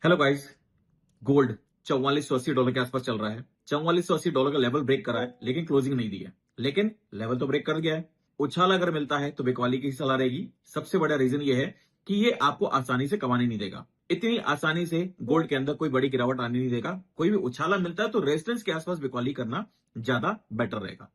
Hello guys. Gold $4480 के आसपास चल रहा है। $4480 का लेवल ब्रेक करा है, लेकिन क्लोजिंग नहीं दी है। लेकिन लेवल तो ब्रेक कर गया है। उछाल अगर मिलता है तो बिकवाली की ही सलाह रहेगी। सबसे बड़ा रीजन ये है कि ये आपको आसानी से कमाने नहीं देगा। इतनी आसानी से गोल्ड के अंदर कोई बड़ी गिरावट आने नहीं देगा। कोई भी उछाला मिलता है तो रेजिस्टेंस के आसपास बिकवाली करना ज्यादा बेटर रहेगा।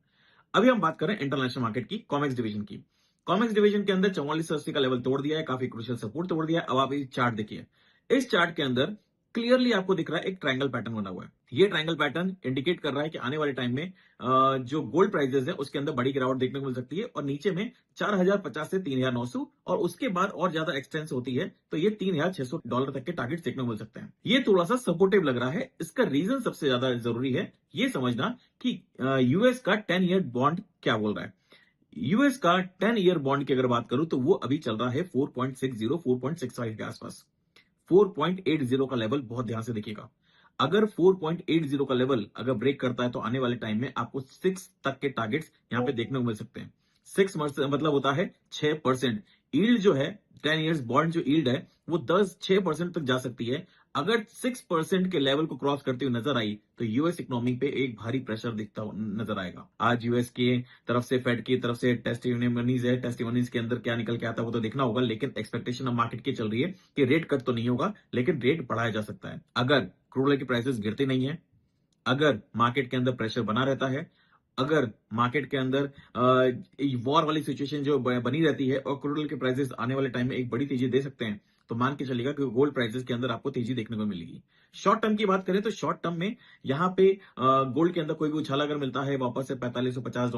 अभी हम बात करें इंटरनेशनल मार्केट की, कॉमेक्स डिवीजन की। कॉमेक्स डिवीजन के अंदर 4480 का लेवल तोड़ दिया है, काफी क्रूशियल सपोर्ट तोड़ दिया है। अब आप इस चार्ट देखिए। इस चार्ट के अंदर क्लियरली आपको दिख रहा है एक ट्रायंगल पैटर्न बना हुआ है। ये ट्रायंगल पैटर्न इंडिकेट कर रहा है कि आने वाले टाइम में जो गोल्ड प्राइसेस है उसके अंदर बड़ी गिरावट देखने को मिल सकती है और नीचे में 4050 से 3900 और उसके बाद और ज्यादा एक्सटेंस होती है तो ये $3600 तक के टारगेट देखने को मिल सकते हैं। ये थोड़ा सा सपोर्टिव लग रहा है। इसका रीजन सबसे ज्यादा जरूरी है ये समझना कि यूएस का 10 ईयर बॉन्ड क्या बोल रहा है। यूएस का 10 ईयर बॉन्ड की अगर बात करूं तो वो अभी चल रहा है 4.60 4.65 के आसपास। 4.80 का लेवल बहुत ध्यान से देखिएगा। अगर 4.80 का लेवल अगर ब्रेक करता है तो आने वाले टाइम में आपको 6 तक के टारगेट्स यहां पे देखने को मिल सकते हैं। 6 मतलब होता है 6%। ईल्ड जो है 10 ईयर्स बॉन्ड जो ईल्ड है वो 6% तक जा सकती है। अगर 6% के लेवल को क्रॉस करती हुई नजर आई तो यूएस इकोनॉमी पे एक भारी प्रेशर दिखता नजर आएगा। आज यूएस की तरफ से, फेड की तरफ से टेस्टिमोनीज है, टेस्टिमोनीज के अंदर क्या निकल के आता है वो तो देखना होगा। लेकिन एक्सपेक्टेशन अब मार्केट की चल रही है कि रेट कट तो नहीं होगा, लेकिन रेट बढ़ाया जा सकता है। अगर क्रूड ऑयल की प्राइसेस गिरती नहीं है, अगर मार्केट के अंदर प्रेशर बना रहता है, अगर मार्केट के अंदर वॉर वाली सिचुएशन जो बनी रहती है और क्रूड ऑयल के प्राइसेस आने वाले टाइम में एक बड़ी तेजी दे सकते हैं, तो मान के चलिएगा कि गोल्ड प्राइसेस के अंदर आपको तेजी देखने को मिलेगी। शॉर्ट टर्म की बात करें तो शॉर्ट टर्म में यहां पे गोल्ड के अंदर कोई भी उछाल अगर मिलता है वापस से $4550,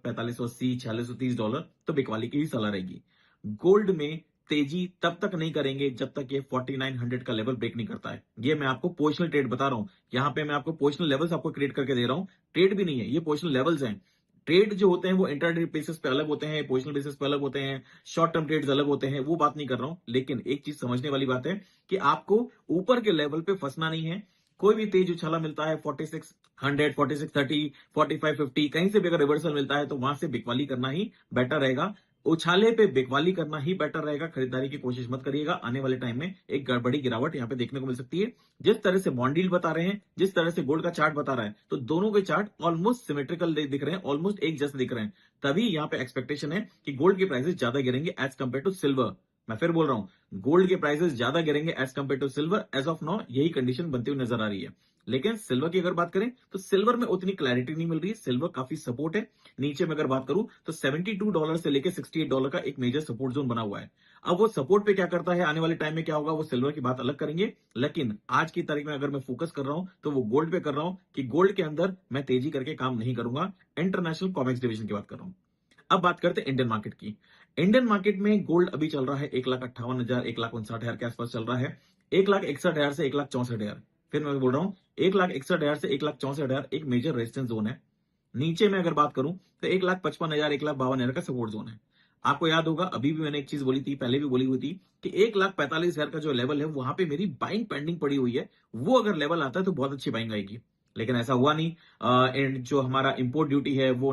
$4580, $4630 तो बिकवाली की ही सलाह रहेगी। गोल्ड में तेजी तब तक नहीं करेंगे जब तक ये 4900 का लेवल ब्रेक नहीं करता है। ये मैं आपको पोजिशनल ट्रेड बता रहा हूं। यहां पे मैं आपको पोजिशनल लेवल्स आपको क्रिएट करके दे रहा हूं। ट्रेड भी नहीं है, ये पोजिशनल लेवल्स हैं। ट्रेड जो होते हैं वो इंट्राडे बेसिस पे अलग होते हैं, पोजिशनल बेसिस पे अलग होते हैं, शॉर्ट टर्म ट्रेड्स अलग होते हैं, वो बात नहीं कर रहा हूं। लेकिन एक चीज समझने वाली बात है कि आपको ऊपर के लेवल पे फंसना नहीं है। कोई भी तेज उछाला मिलता है 4600, 4630, 4550 कहीं से भी अगर रिवर्सल मिलता है तो वहां से बिकवाली करना ही बेटर रहेगा। उछाले पे बिकवाली करना ही बेटर रहेगा। खरीदारी की कोशिश मत करिएगा। आने वाले टाइम में एक बड़ी गिरावट यहां पे देखने को मिल सकती है। जिस तरह से बॉन्ड यील्ड बता रहे हैं, जिस तरह से गोल्ड का चार्ट बता रहा है, तो दोनों के चार्ट ऑलमोस्ट सिमेट्रिकल दिख रहे हैं, ऑलमोस्ट एक जैसे दिख रहे हैं। तभी यहां पे एक्सपेक्टेशन है कि गोल्ड के प्राइसेस ज्यादा गिरेंगे एज कंपेयर टू सिल्वर। मैं फिर बोल रहा हूं, गोल्ड के प्राइसेस ज्यादा गिरेंगे as compare to silver. As of now यही कंडीशन बनती हुई नजर आ रही है। लेकिन सिल्वर की अगर बात करें तो सिल्वर में उतनी क्लैरिटी नहीं मिल रही है। सिल्वर काफी सपोर्ट है। नीचे में अगर बात करूं तो $72 से लेकर $68 का एक मेजर सपोर्ट जोन बना हुआ है। अब वो सपोर्ट पे क्या करता है, आने वाले टाइम में क्या होगा, वो सिल्वर की बात अलग करेंगे। लेकिन आज की तारीख में अगर मैं फोकस कर रहा हूं तो वो गोल्ड पे कर रहा हूं कि गोल्ड के अंदर मैं तेजी करके काम नहीं करूंगा। इंटरनेशनल कॉमेक्स डिवीजन की बात कर रहा हूं। अब बात करते हैं इंडियन मार्केट की। इंडियन मार्केट में गोल्ड अभी चल रहा है 1,58,000, 1,59,000 के आसपास चल रहा है। 1,61,000 से 1,64,000। फिर मैं बोल रहा हूं, 1,61,000 से 1,64,000 एक मेजर रेजिस्टेंस जोन है। नीचे में अगर बात करूं तो 1,55,000, 1,52,000 का सपोर्ट जोन है। आपको याद होगा अभी भी मैंने एक चीज बोली थी, पहले भी बोली हुई थी कि 1,45,000 का जो लेवल है वहां पे मेरी बाइंग पेंडिंग पड़ी हुई है। वो अगर लेवल आता है तो बहुत अच्छी बाइंग आएगी। लेकिन ऐसा हुआ नहीं। एंड जो हमारा इंपोर्ट ड्यूटी है वो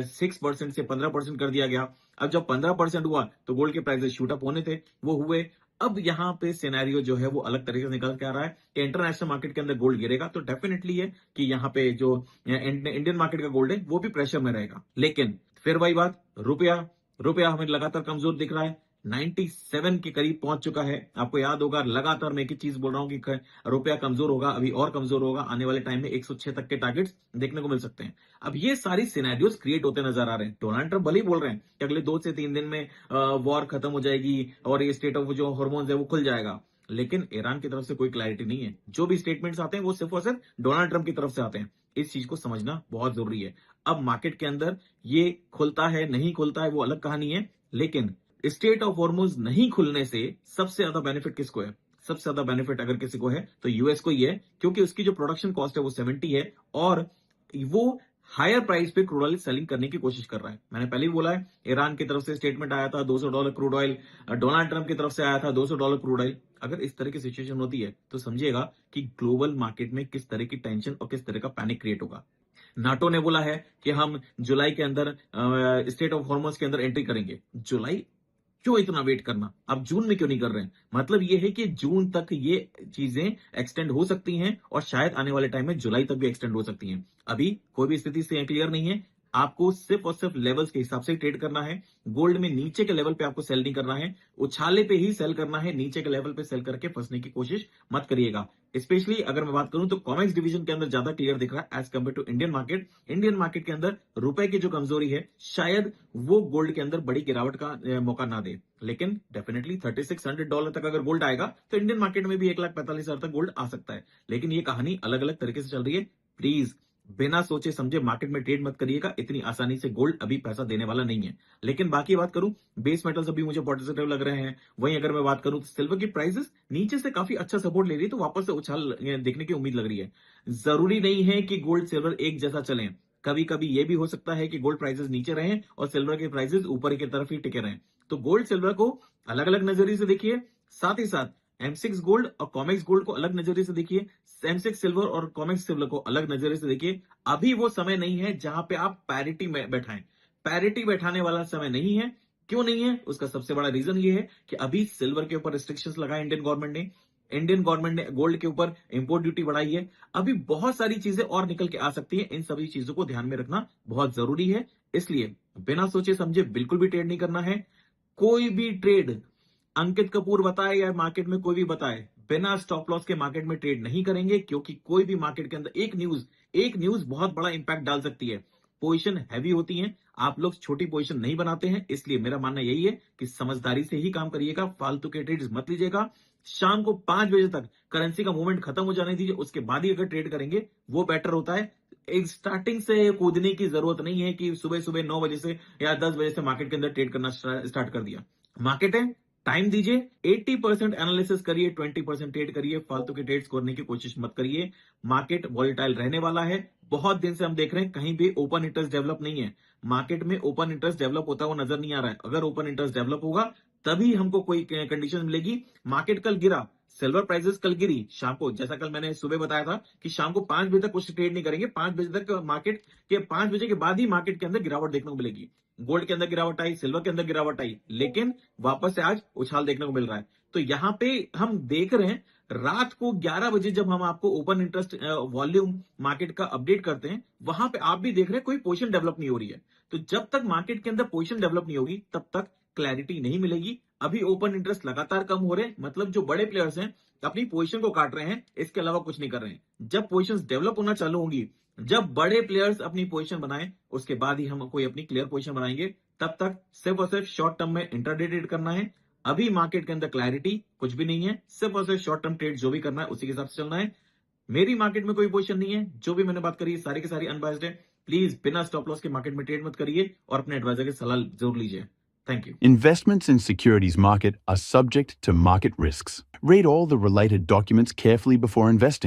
6% से 15% कर दिया गया। अब जब 15% हुआ तो गोल्ड के प्राइसेस शूट अप होने थे, वो हुए। अब यहां पे सिनेरियो जो है वो अलग तरीके से निकल के आ रहा है कि इंटरनेशनल मार्केट के अंदर गोल्ड गिरेगा तो डेफिनेटली है कि यहां पे जो इंडियन मार्केट का गोल्ड है वो भी प्रेशर में रहेगा। लेकिन फिर वही बात, रुपया रुपया हमें लगातार कमजोर दिख रहा है। 97 के करीब पहुंच चुका है। आपको याद होगा लगातार मैं एक ही चीज बोल रहा हूं कि रुपया कमजोर होगा, अभी और कमजोर होगा। आने वाले टाइम में 106 तक के टारगेट्स देखने को मिल सकते हैं। अब ये सारी सिनेरियोस क्रिएट होते नजर आ रहे हैं। डोनाल्ड ट्रंप भले ही बोल रहे हैं कि अगले 2 से 3 दिन में वॉर खत्म हो जाएगी और ये स्टेट ऑफ जो हार्मोन्स है वो खुल जाएगा। लेकिन ईरान की तरफ से कोई क्लैरिटी नहीं है। जो भी स्टेटमेंट्स आते हैं वो सिर्फ और सिर्फ डोनाल्ड ट्रंप की तरफ से आते हैं। इस चीज को समझना बहुत जरूरी है। अब मार्केट के अंदर ये खुलता है नहीं खुलता है वो अलग कहानी है। लेकिन स्टेट ऑफ हॉर्मोन्स नहीं खुलने से सबसे ज्यादा बेनिफिट किसको है? सबसे ज्यादा बेनिफिट अगर किसी को है तो यूएस को ही है, क्योंकि उसकी जो प्रोडक्शन कॉस्ट है वो 70 है और वो हायर प्राइस पे क्रूड ऑयल सेलिंग करने की कोशिश कर रहा है। मैंने पहले भी बोला है, ईरान की तरफ से स्टेटमेंट आया था $200 क्रूड ऑयल, डोनाल्ड ट्रंप की तरफ से आया था $200 क्रूड ऑयल। अगर इस तरह की सिचुएशन होती है तो समझिएगा कि ग्लोबल मार्केट में किस तरह की टेंशन और किस तरह का पैनिक क्रिएट होगा। नाटो ने बोला है कि हम जुलाई के अंदर स्टेट ऑफ हॉर्मोन्स के अंदर एंट्री करेंगे। जुलाई क्यों इतना वेट करना, आप जून में क्यों नहीं कर रहे हैं? मतलब ये है कि जून तक ये चीजें एक्सटेंड हो सकती हैं और शायद आने वाले टाइम में जुलाई तक भी एक्सटेंड हो सकती हैं। अभी कोई भी स्थिति से क्लियर नहीं है। आपको सिर्फ और सिर्फ लेवल्स के हिसाब से ट्रेड करना है। गोल्ड में नीचे के लेवल पे आपको सेल नहीं करना है, उछाले पे ही सेल करना है। नीचे के लेवल पे सेल करके फंसने की कोशिश मत करिएगा। स्पेशली अगर मैं बात करूं तो कॉमेक्स डिवीजन के अंदर ज्यादा क्लियर दिख रहा है as compare to Indian market. Indian market के अंदर रुपए की जो कमजोरी है शायद वो गोल्ड के अंदर बड़ी गिरावट का मौका ना दे। लेकिन डेफिनेटली $3600 तक अगर गोल्ड आएगा तो इंडियन मार्केट में भी 1,45,000 तक गोल्ड आ सकता है। लेकिन ये कहानी अलग अलग तरीके से चल रही है। प्लीज बिना सोचे समझे मार्केट में ट्रेड मत करिएगा। इतनी आसानी से गोल्ड अभी पैसा देने वाला नहीं है। लेकिन बाकी बात करूं, बेस मेटल्स अभी मुझे पॉजिटिव लग रहे हैं। वहीं अगर मैं बात करूं तो सिल्वर की प्राइसेस नीचे से काफी अच्छा सपोर्ट ले रही है, तो वापस से उछाल देखने की उम्मीद लग रही है। जरूरी नहीं है कि गोल्ड सिल्वर एक जैसा चले। कभी कभी ये भी हो सकता है कि गोल्ड प्राइसेस नीचे रहें और सिल्वर के प्राइसेस ऊपर की तरफ ही टिके रहें। तो गोल्ड सिल्वर को अलग अलग नजरिए से देखिए। साथ ही साथ M6 गोल्ड और कॉमेक्स गोल्ड को अलग नजरिए से देखिए। M6 सिल्वर और कॉमेक्स सिल्वर को अलग नजरिए से देखिए। अभी वो समय नहीं है जहां पे आप पैरिटी में बैठाएं। पैरिटी बैठाने वाला समय नहीं है। क्यों नहीं है? उसका सबसे बड़ा रीजन ये है कि अभी सिल्वर के ऊपर रिस्ट्रिक्शंस लगाए इंडियन गवर्नमेंट ने। इंडियन गवर्नमेंट ने गोल्ड के ऊपर इंपोर्ट ड्यूटी बढ़ाई है। अभी बहुत सारी चीजें और निकल के आ सकती है। इन सभी चीजों को ध्यान में रखना बहुत जरूरी है। इसलिए बिना सोचे समझे बिल्कुल भी ट्रेड नहीं करना है। कोई भी ट्रेड अंकित कपूर बताए या मार्केट में कोई भी बताए, बिना स्टॉप लॉस के मार्केट में ट्रेड नहीं करेंगे, क्योंकि कोई भी मार्केट के अंदर एक न्यूज बहुत बड़ा इंपैक्ट डाल सकती है। पोजीशन हैवी होती हैं। आप लोग छोटी पोजीशन नहीं बनाते हैं। इसलिए मेरा मानना यही है कि समझदारी से ही काम करिएगा। फालतू के ट्रेड्स मत लीजिएगा। शाम को 5 बजे तक करेंसी का मूवमेंट खत्म हो जाने दीजिए, उसके बाद ही अगर ट्रेड करेंगे वो बेटर होता है। एक स्टार्टिंग से कूदने की जरूरत नहीं है कि सुबह सुबह 9 बजे से या 10 बजे से मार्केट के अंदर ट्रेड करना स्टार्ट कर दिया। मार्केट है, टाइम दीजिए, 80% एनालिसिस करिए, 20% ट्रेड करिए। फालतू के ट्रेड्स करने की कोशिश मत करिए। मार्केट वॉलेटाइल रहने वाला है। बहुत दिन से हम देख रहे हैं कहीं भी ओपन इंटरेस्ट डेवलप नहीं है। मार्केट में ओपन इंटरेस्ट डेवलप होता हुआ नजर नहीं आ रहा है। अगर ओपन इंटरेस्ट डेवलप होगा तभी हमको कोई कंडीशन मिलेगी। मार्केट कल गिरा, सिल्वर प्राइसेस कल गिरी शाम को, जैसा कल मैंने सुबह बताया था कि शाम को 5 बजे तक कुछ ट्रेड नहीं करेंगे। 5 बजे तक मार्केट के 5 बजे के बाद ही मार्केट के अंदर गिरावट देखने को मिलेगी। गोल्ड के अंदर गिरावट आई, सिल्वर के अंदर गिरावट आई, लेकिन वापस से आज उछाल देखने को मिल रहा है। तो यहां पे हम देख रहे हैं रात को 11 बजे जब हम आपको ओपन इंटरेस्ट वॉल्यूम मार्केट का अपडेट करते हैं, वहां पे आप भी देख रहे हैं कोई पोजीशन डेवलप नहीं हो रही है। तो जब तक मार्केट के अंदर पोजीशन डेवलप नहीं होगी तब तक क्लैरिटी नहीं मिलेगी। अभी ओपन इंटरेस्ट लगातार कम हो रहे हैं, मतलब जो बड़े प्लेयर्स हैं अपनी पोजीशन को काट रहे हैं, इसके अलावा कुछ नहीं कर रहे हैं। जब पोजीशंस डेवलप होना चालू होंगी, जब बड़े प्लेयर्स अपनी पोजीशन बनाएं, उसके बाद ही हम कोई अपनी क्लियर पोजीशन बनाएंगे। तब तक सिर्फ और सिर्फ शॉर्ट टर्म में इंट्राडे ट्रेड करना है। अभी मार्केट के अंदर क्लैरिटी कुछ भी नहीं है। सिर्फ और सिर्फ शॉर्ट टर्म ट्रेड जो भी करना है उसी के हिसाब से चलना है। मेरी मार्केट में कोई पोजीशन नहीं है। जो भी मैंने बात करी है सारी की सारी अनबायस्ड है। प्लीज बिना स्टॉप लॉस के मार्केट में ट्रेड मत करिए और अपने एडवाइजर की सलाह जरूर लीजिए। Thank you. Investments in securities market are subject to market risks. Read all the related documents carefully before investing.